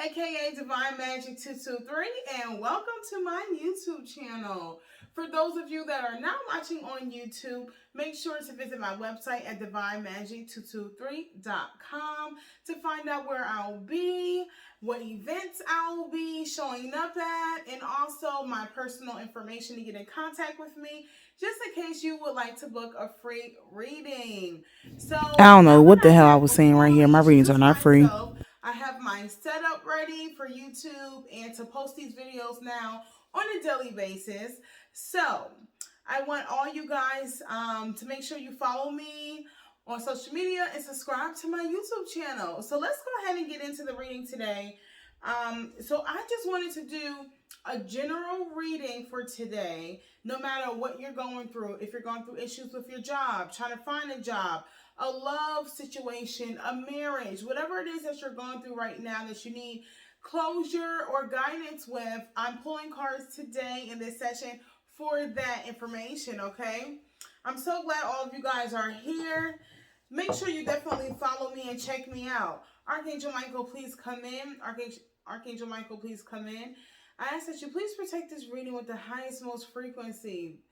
aka Divine Magic 223, and welcome to my YouTube channel. For those of you that are not watching on YouTube, make sure to visit my website at divinemagic223.com to find out where I'll be, what events I'll be showing up at, and also my personal information to get in contact with me, just in case you would like to book a free reading. So I don't know now what that the I hell I have was saying right here. My formally readings are introduced not free. myself, I have my setup ready for YouTube and to post these videos now on a daily basis. So I want all you guys to make sure you follow me on social media and subscribe to my YouTube channel. So let's go ahead and get into the reading today. So I just wanted to do a general reading for today, no matter what you're going through. If you're going through issues with your job, trying to find a job, a love situation, a marriage, whatever it is that you're going through right now that you need closure or guidance with, I'm pulling cards today in this session for that information, okay? I'm so glad all of you guys are here. Make sure you definitely follow me and check me out. Archangel Michael, please come in. Archangel Michael, please come in. I ask that you please protect this reading with the highest, most frequency.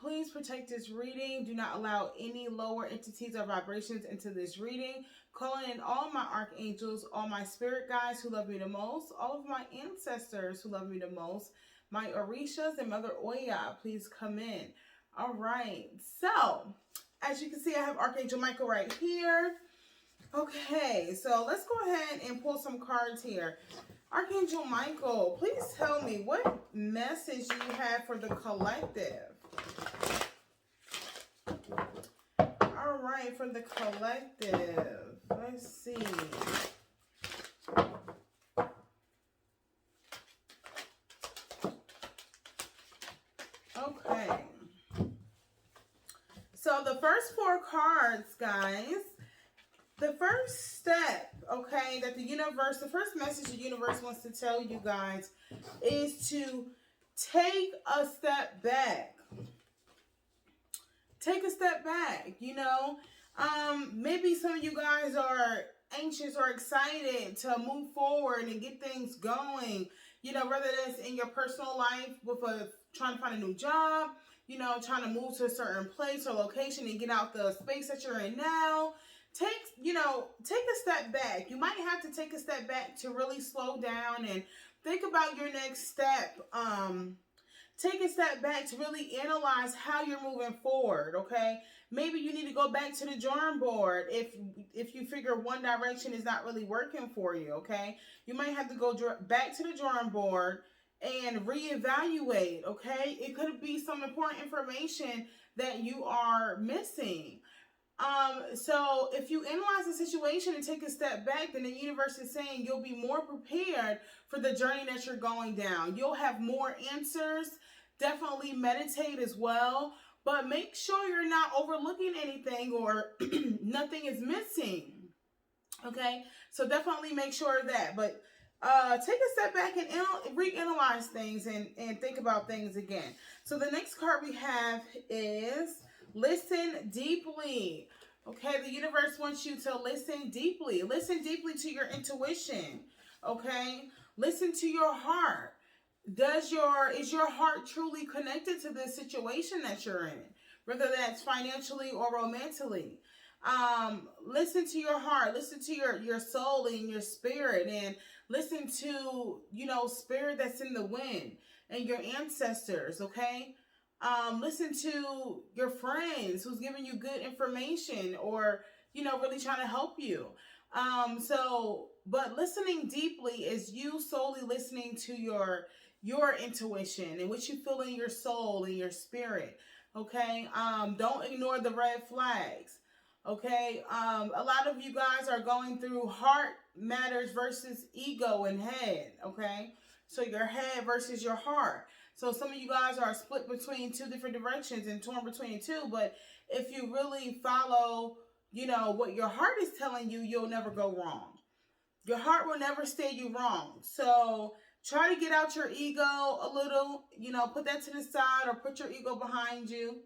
Please protect this reading. Do not allow any lower entities or vibrations into this reading. Calling in all my archangels, all my spirit guides who love me the most, all of my ancestors who love me the most, my Orishas and Mother Oya, please come in. All right. So, as you can see, I have Archangel Michael right here. Okay, so let's go ahead and pull some cards here. Archangel Michael, please tell me what message you have for the collective. All right, for the collective. Let's see. Okay. So the first four cards, guys, the first step, okay, that the first message the universe wants to tell you guys is to take a step back. Take a step back, maybe some of you guys are anxious or excited to move forward and get things going, whether that's in your personal life with trying to find a new job, trying to move to a certain place or location and get out the space that you're in now. Take a step back. You might have to take a step back to really slow down and think about your next step. Take a step back to really analyze how you're moving forward, okay? Maybe you need to go back to the drawing board if you figure one direction is not really working for you, okay? You might have to go back to the drawing board and reevaluate, okay? It could be some important information that you are missing. So if you analyze the situation and take a step back, then the universe is saying you'll be more prepared for the journey that you're going down. You'll have more answers. Definitely meditate as well, but make sure you're not overlooking anything or nothing is missing. Okay, so definitely make sure of that. But take a step back and reanalyze things and think about things again. So the next card we have is listen deeply. Okay, the universe wants you to listen deeply. Listen deeply to your intuition. Okay, listen to your heart. Is your heart truly connected to the situation that you're in, whether that's financially or romantically? Listen to your heart, listen to your soul and your spirit, and listen to spirit that's in the wind and your ancestors. Okay, listen to your friends who's giving you good information or really trying to help you. But listening deeply is you solely listening to your intuition and what you feel in your soul and your spirit. Okay, don't ignore the red flags. Okay, a lot of you guys are going through heart matters versus ego and head. Okay, so your head versus your heart. So some of you guys are split between two different directions and torn between the two. But if you really follow, what your heart is telling you, you'll never go wrong. Your heart will never steer you wrong. So try to get out your ego a little, put that to the side or put your ego behind you.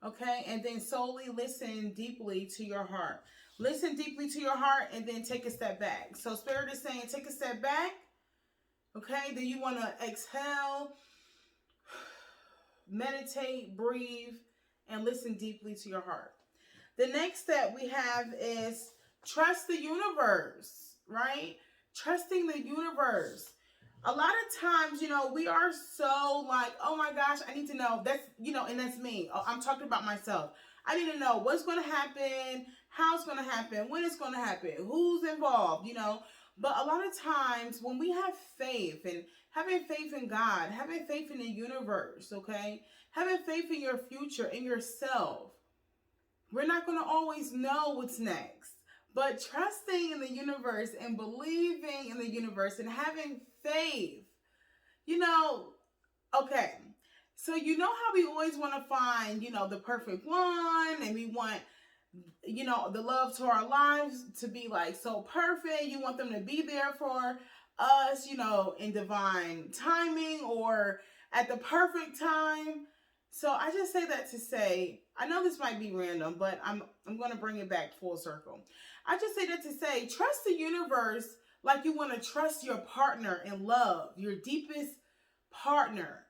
Okay, and then solely listen deeply to your heart. Listen deeply to your heart and then take a step back. So Spirit is saying take a step back Okay, then you want to exhale, meditate, breathe, and listen deeply to your heart. The next step we have is trust the universe, right? Trusting the universe. A lot of times, we are so like, oh my gosh, I need to know. That's, and that's me. I'm talking about myself. I need to know what's going to happen, how it's going to happen, when it's going to happen, who's involved. But a lot of times when we have faith and having faith in God, having faith in the universe, okay, having faith in your future, in yourself, we're not going to always know what's next. But trusting in the universe and believing in the universe and having faith, okay. So how we always want to find, the perfect one, and we want, the love to our lives to be like so perfect. You want them to be there for us, in divine timing or at the perfect time. So I just say that to say, I know this might be random, but I'm going to bring it back full circle. I just say that to say, trust the universe like you want to trust your partner in love, your deepest partner.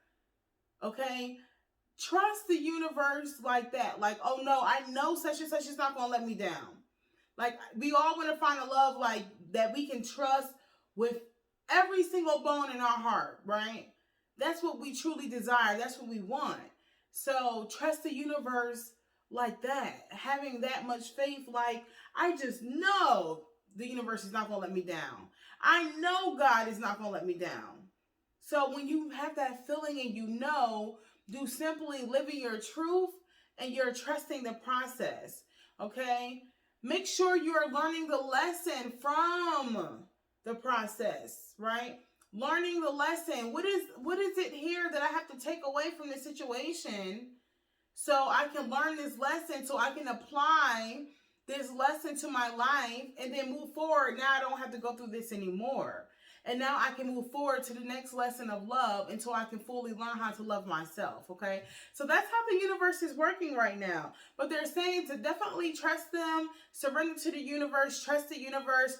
Okay? Trust the universe like that. Like, oh no, I know such and such is not going to let me down. Like, we all want to find a love like that we can trust with every single bone in our heart, right? That's what we truly desire. That's what we want. So trust the universe like that. Having that much faith, like, I just know the universe is not going to let me down. I know God is not going to let me down. So when you have that feeling and do simply living your truth and you're trusting the process, okay? Make sure you're learning the lesson from the process, right? Learning the lesson. What is it here that I have to take away from this situation so I can learn this lesson, so I can apply this lesson to my life and then move forward. Now I don't have to go through this anymore. And now I can move forward to the next lesson of love until I can fully learn how to love myself, okay? So that's how the universe is working right now. But they're saying to definitely trust them, surrender to the universe, trust the universe,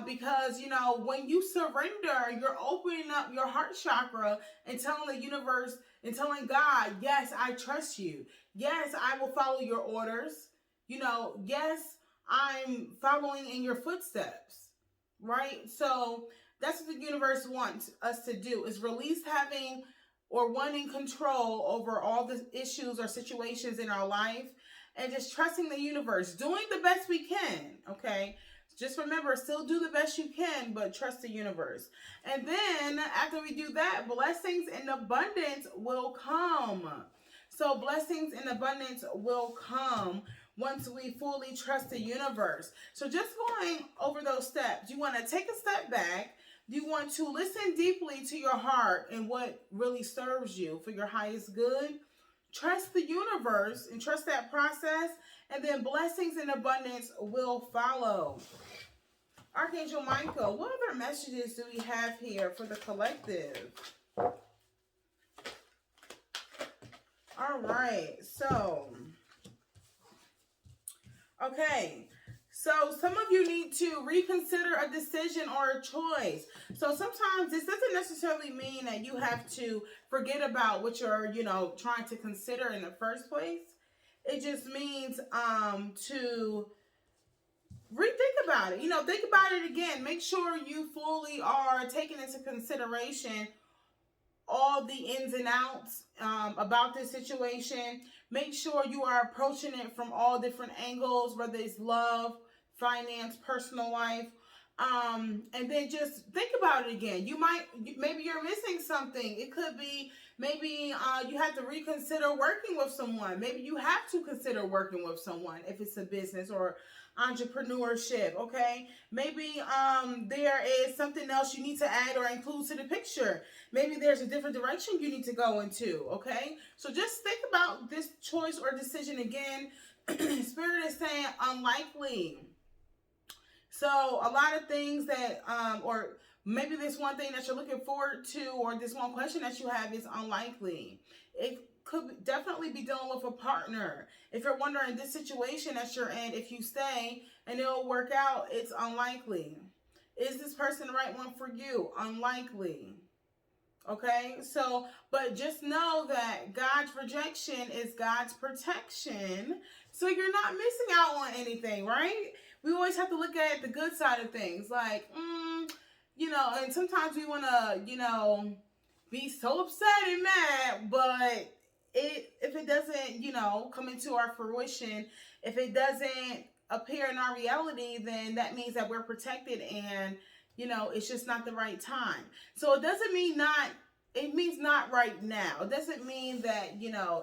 because, when you surrender, you're opening up your heart chakra and telling the universe and telling God, yes, I trust you. Yes, I will follow your orders. Yes, I'm following in your footsteps, right? So that's what the universe wants us to do, is release having or wanting control over all the issues or situations in our life and just trusting the universe, doing the best we can, okay? Just remember, still do the best you can, but trust the universe. And then after we do that, blessings in abundance will come. So blessings in abundance will come once we fully trust the universe. So just going over those steps, you want to take a step back. You want to listen deeply to your heart and what really serves you for your highest good. Trust the universe and trust that process, and then blessings in abundance will follow. Archangel Michael, what other messages do we have here for the collective? All right, so, okay. So some of you need to reconsider a decision or a choice. So sometimes this doesn't necessarily mean that you have to forget about what you're, trying to consider in the first place. It just means to rethink about it. Think about it again. Make sure you fully are taking into consideration all the ins and outs about this situation. Make sure you are approaching it from all different angles, whether it's love, finance, personal life. And then just think about it again. Maybe you're missing something. It could be maybe you have to reconsider working with someone. Maybe you have to consider working with someone if it's a business or entrepreneurship, okay? Maybe there is something else you need to add or include to the picture. Maybe there's a different direction you need to go into, okay? So just think about this choice or decision again. Spirit is saying unlikely. So a lot of things that, or maybe this one thing that you're looking forward to, or this one question that you have is unlikely. It could definitely be dealing with a partner. If you're wondering this situation that you're in, if you stay and it'll work out, it's unlikely. Is this person the right one for you? Unlikely. Okay, so, but just know that God's rejection is God's protection. So you're not missing out on anything, right? We always have to look at the good side of things. Like, and sometimes we want to, be so upset and mad, but if it doesn't, come into our fruition, if it doesn't appear in our reality, then that means that we're protected and it's just not the right time. So it doesn't mean it means not right now. It doesn't mean that,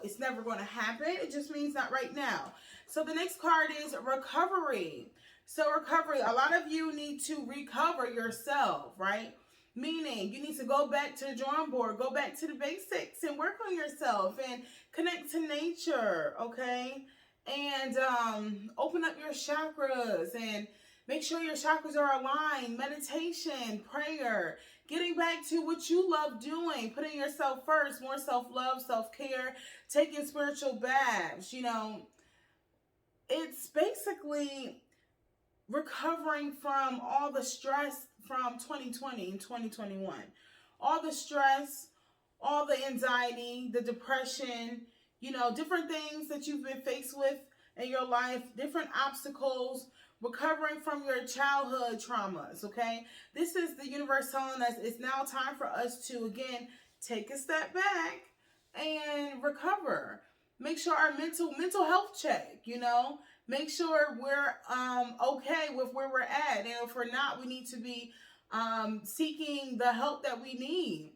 it's never going to happen. It just means not right now. So the next card is recovery. So recovery, a lot of you need to recover yourself, right? Meaning you need to go back to the drawing board, go back to the basics and work on yourself and connect to nature, okay? And open up your chakras and make sure your chakras are aligned. Meditation, prayer, getting back to what you love doing, putting yourself first, more self-love, self-care, taking spiritual baths. It's basically recovering from all the stress from 2020 and 2021. All the stress, all the anxiety, the depression, different things that you've been faced with in your life, different obstacles, recovering from your childhood traumas, okay? This is the universe telling us it's now time for us to, again, take a step back and recover. Make sure our mental health check, make sure we're okay with where we're at. And if we're not, we need to be seeking the help that we need.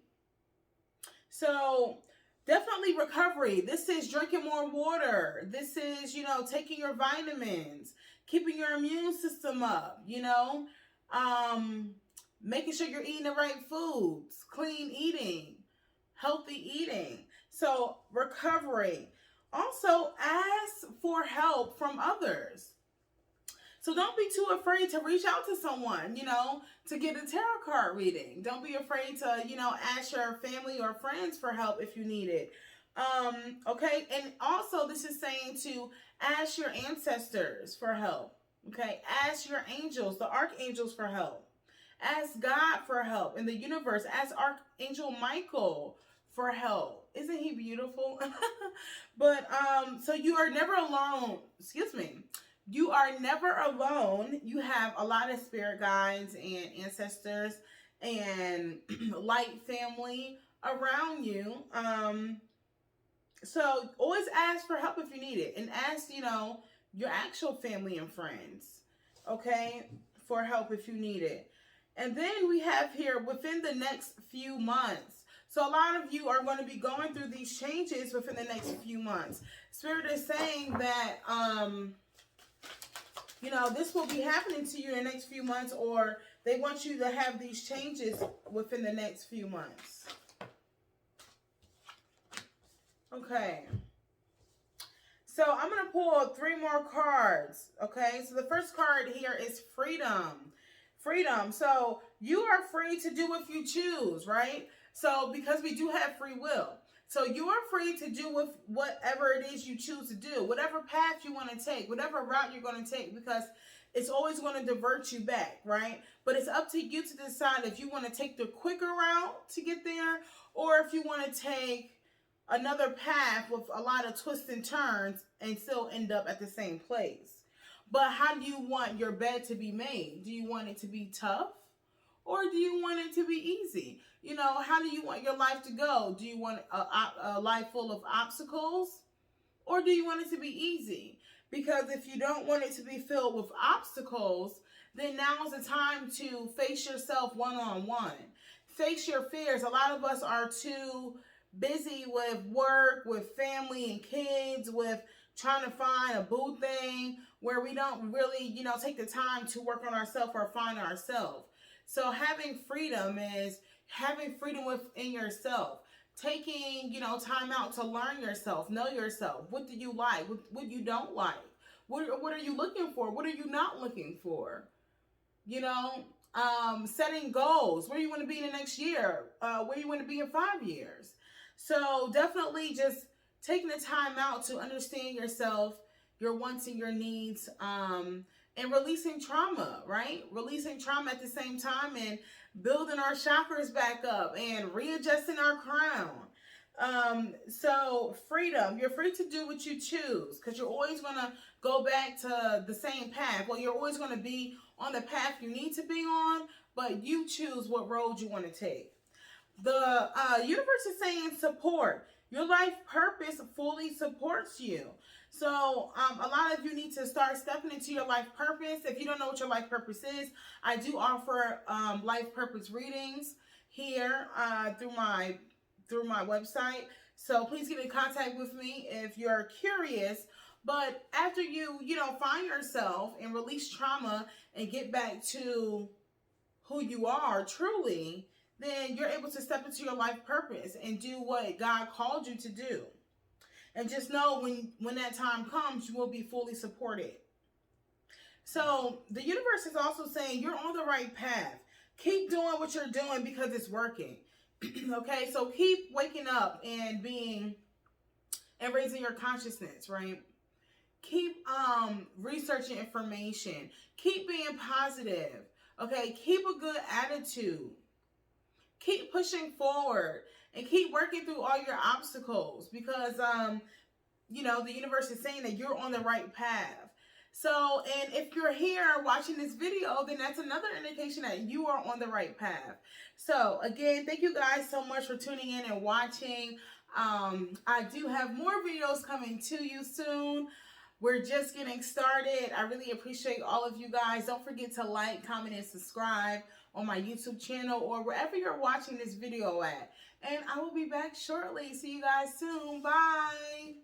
So definitely recovery. This is drinking more water. This is, taking your vitamins, keeping your immune system up, making sure you're eating the right foods, clean eating, healthy eating. So recovery. Also, ask for help from others. So don't be too afraid to reach out to someone, to get a tarot card reading. Don't be afraid to, ask your family or friends for help if you need it. Okay. And also this is saying to ask your ancestors for help. Okay. Ask your angels, the archangels for help. Ask God for help in the universe. Ask Archangel Michael for help. Isn't he beautiful? But, so you are never alone. Excuse me. You are never alone. You have a lot of spirit guides and ancestors and light family around you. So always ask for help if you need it, and ask, your actual family and friends, okay, for help if you need it. And then we have here within the next few months. So a lot of you are going to be going through these changes within the next few months. Spirit is saying that, this will be happening to you in the next few months, or they want you to have these changes within the next few months. Okay. So I'm going to pull 3 more cards. Okay. So the first card here is freedom. Freedom. So you are free to do what you choose, right? So because we do have free will. So you are free to do with whatever it is you choose to do, whatever path you want to take, whatever route you're going to take, because it's always going to divert you back, right? But it's up to you to decide if you want to take the quicker route to get there, or if you want to take another path with a lot of twists and turns and still end up at the same place. But how do you want your bed to be made? Do you want it to be tough, or do you want it to be easy? How do you want your life to go? Do you want a life full of obstacles, or do you want it to be easy? Because if you don't want it to be filled with obstacles, then now is the time to face yourself one-on-one. Face your fears. A lot of us are too busy with work, with family and kids, with trying to find a boo thing, where we don't really, take the time to work on ourselves or find ourselves. So having freedom is having freedom within yourself. Taking, time out to learn yourself, know yourself. What do you like? What you don't like? What are you looking for? What are you not looking for? Setting goals. Where you want to be in the next year? Where you want to be in 5 years? So definitely just taking the time out to understand yourself, your wants and your needs, and releasing trauma, right? Releasing trauma at the same time and building our chakras back up and readjusting our crown. So freedom, you're free to do what you choose because you're always going to go back to the same path. Well, you're always going to be on the path you need to be on, but you choose what road you want to take. The universe is saying support. Your life purpose fully supports you. So a lot of you need to start stepping into your life purpose. If you don't know what your life purpose is, I do offer life purpose readings here through my website. So please get in contact with me if you're curious. But after you know, find yourself and release trauma and get back to who you are truly, then you're able to step into your life purpose and do what God called you to do. And just know when that time comes, you will be fully supported. So the universe is also saying you're on the right path. Keep doing what you're doing because it's working. Okay, so keep waking up and raising your consciousness, right? Keep researching information. Keep being positive. Okay, keep a good attitude. Keep pushing forward and keep working through all your obstacles because you know, the universe is saying that you're on the right path. So, and if you're here watching this video, then that's another indication that you are on the right path. So again, thank you guys so much for tuning in and watching. I do have more videos coming to you soon. We're just getting started. I really appreciate all of you guys. Don't forget to like, comment, and subscribe on my YouTube channel or wherever you're watching this video at. And I will be back shortly. See you guys soon. Bye.